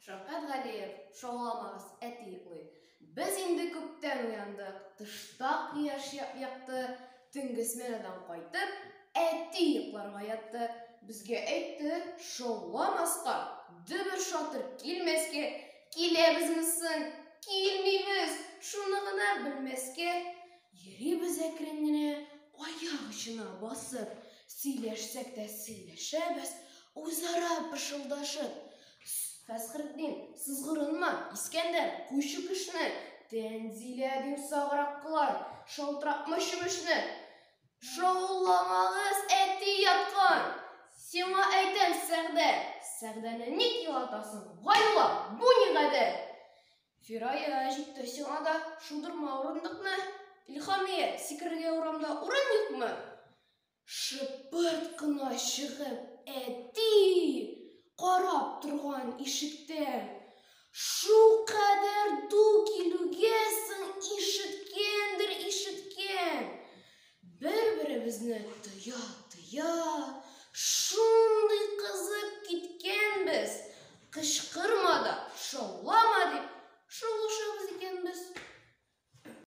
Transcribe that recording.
Шавкат Галиев, шоғаламағыз әті иқлы. Біз енді көптен ұяндық, тышта қияш яқты, түнгі сменадан қайтып, әті иқларға ятты. Бізге әйтті, шоғаламасқа, дүбір шатыр келмеске, келебіз мүсін, келмейміз, шуны ғына білмеске. Ері біз әкіреңіне аяқ ұшына басып, сөйлешсек те сөйлешебіз, өзара пышылдашып. Фәсхірден, сызғырынма, Искендер, қойшы күшіні, тәнзиләден сағырақ қылар, шалтырап мүші-мүшіні. Шоуламағыз әті ятқан. Сема әйтем сәғді. Сәғдәні не келатасың? Ғайла, бұ не ғады? Фирая әжітті сеңада шудырма орындықны. Илхамия, секірге орамда орын екмі? Шыпырт қына шығып әті қарап тұрған ишіктен. Шу қадар ду келугесің ишіткендір ишіткен. Бір-бірімізні тұя-тұя